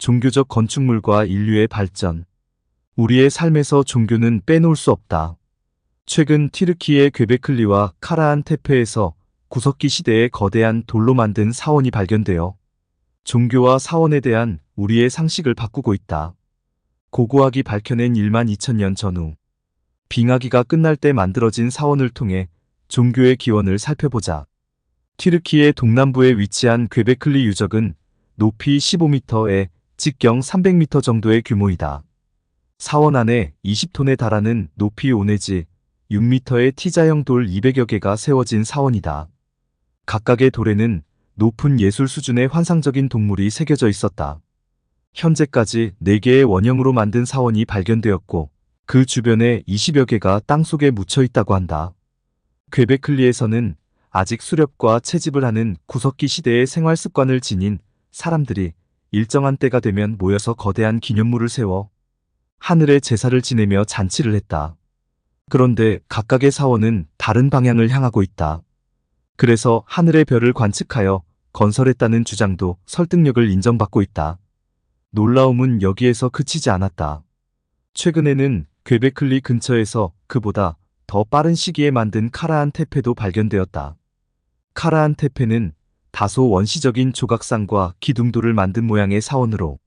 종교적 건축물과 인류의 발전. 우리의 삶에서 종교는 빼놓을 수 없다. 최근 튀르키예 괭베클리와 카라한 테페에서 구석기 시대의 거대한 돌로 만든 사원이 발견되어 종교와 사원에 대한 우리의 상식을 바꾸고 있다. 고고학이 밝혀낸 12,000년 전후 빙하기가 끝날 때 만들어진 사원을 통해 종교의 기원을 살펴보자. 튀르키예 동남부에 위치한 괭베클리 유적은 높이 15m에 직경 300m 정도의 규모이다. 사원 안에 20톤에 달하는 높이 5 내지 6m의 T자형 돌 200여 개가 세워진 사원이다. 각각의 돌에는 높은 예술 수준의 환상적인 동물이 새겨져 있었다. 현재까지 4개의 원형으로 만든 사원이 발견되었고 그 주변에 20여 개가 땅속에 묻혀 있다고 한다. 괭베클리에서는 아직 수렵과 채집을 하는 구석기 시대의 생활 습관을 지닌 사람들이 일정한 때가 되면 모여서 거대한 기념물을 세워 하늘에 제사를 지내며 잔치를 했다. 그런데 각각의 사원은 다른 방향을 향하고 있다. 그래서 하늘의 별을 관측하여 건설했다는 주장도 설득력을 인정받고 있다. 놀라움은 여기에서 그치지 않았다. 최근에는 괭베클리 근처에서 그보다 더 빠른 시기에 만든 카라한 테페도 발견되었다. 카라한 테페는 다소 원시적인 조각상과 기둥돌을 만든 모양의 사원으로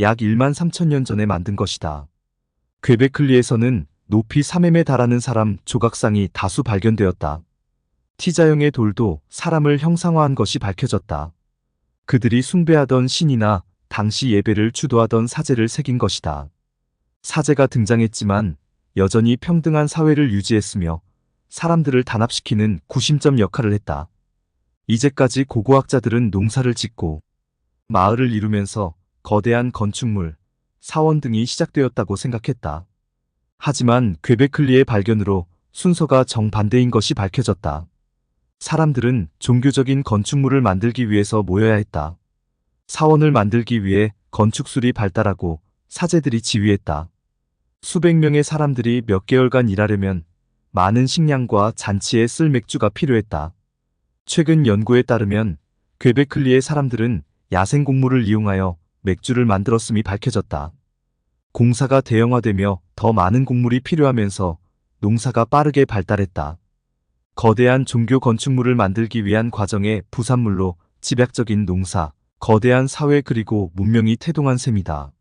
약 13,000년 전에 만든 것이다. 괭베클리에서는 높이 3m에 달하는 사람 조각상이 다수 발견되었다. T자형의 돌도 사람을 형상화한 것이 밝혀졌다. 그들이 숭배하던 신이나 당시 예배를 주도하던 사제를 새긴 것이다. 사제가 등장했지만 여전히 평등한 사회를 유지했으며 사람들을 단합시키는 구심점 역할을 했다. 이제까지 고고학자들은 농사를 짓고 마을을 이루면서 거대한 건축물, 사원 등이 시작되었다고 생각했다. 하지만 괭베클리의 발견으로 순서가 정반대인 것이 밝혀졌다. 사람들은 종교적인 건축물을 만들기 위해서 모여야 했다. 사원을 만들기 위해 건축술이 발달하고 사제들이 지휘했다. 수백 명의 사람들이 몇 개월간 일하려면 많은 식량과 잔치에 쓸 맥주가 필요했다. 최근 연구에 따르면 괭베클리의 사람들은 야생곡물을 이용하여 맥주를 만들었음이 밝혀졌다. 공사가 대형화되며 더 많은 곡물이 필요하면서 농사가 빠르게 발달했다. 거대한 종교 건축물을 만들기 위한 과정의 부산물로 집약적인 농사, 거대한 사회 그리고 문명이 태동한 셈이다.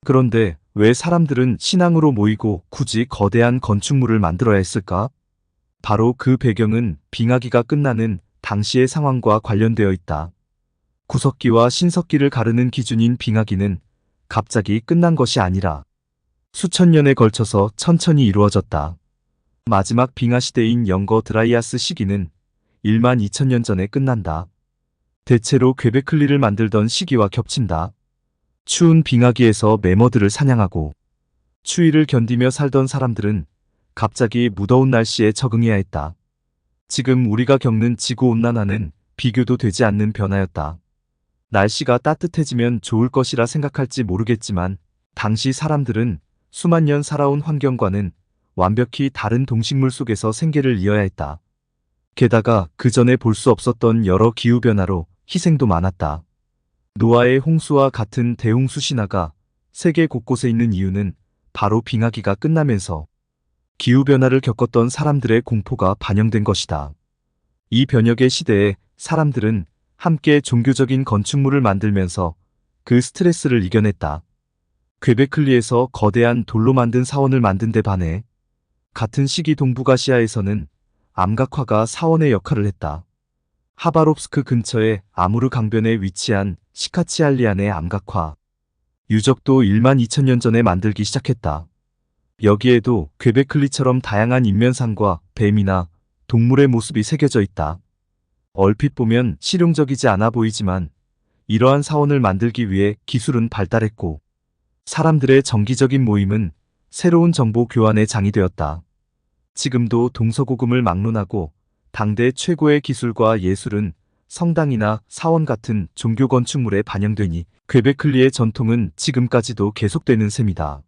그런데 왜 사람들은 신앙으로 모이고 굳이 거대한 건축물을 만들어야 했을까? 바로 그 배경은 빙하기가 끝나는 당시의 상황과 관련되어 있다. 구석기와 신석기를 가르는 기준인 빙하기는 갑자기 끝난 것이 아니라 수천 년에 걸쳐서 천천히 이루어졌다. 마지막 빙하 시대인 영거 드라이아스 시기는 12,000년 전에 끝난다. 대체로 괭베클리를 만들던 시기와 겹친다. 추운 빙하기에서 매머드를 사냥하고 추위를 견디며 살던 사람들은 갑자기 무더운 날씨에 적응해야 했다. 지금 우리가 겪는 지구온난화는 비교도 되지 않는 변화였다. 날씨가 따뜻해지면 좋을 것이라 생각할지 모르겠지만 당시 사람들은 수만 년 살아온 환경과는 완벽히 다른 동식물 속에서 생계를 이어야 했다. 게다가 그 전에 볼 수 없었던 여러 기후변화로 희생도 많았다. 노아의 홍수와 같은 대홍수 신화가 세계 곳곳에 있는 이유는 바로 빙하기가 끝나면서 기후변화를 겪었던 사람들의 공포가 반영된 것이다. 이 변혁의 시대에 사람들은 함께 종교적인 건축물을 만들면서 그 스트레스를 이겨냈다. 괭베클리에서 거대한 돌로 만든 사원을 만든 데 반해 같은 시기 동북아시아에서는 암각화가 사원의 역할을 했다. 하바롭스크 근처의 아무르 강변에 위치한 시카치알리안의 암각화 유적도 12,000년 전에 만들기 시작했다. 여기에도 괭베클리처럼 다양한 인면상과 뱀이나 동물의 모습이 새겨져 있다. 얼핏 보면 실용적이지 않아 보이지만 이러한 사원을 만들기 위해 기술은 발달했고 사람들의 정기적인 모임은 새로운 정보 교환의 장이 되었다. 지금도 동서고금을 막론하고 당대 최고의 기술과 예술은 성당이나 사원 같은 종교 건축물에 반영되니 괭베클리의 전통은 지금까지도 계속되는 셈이다.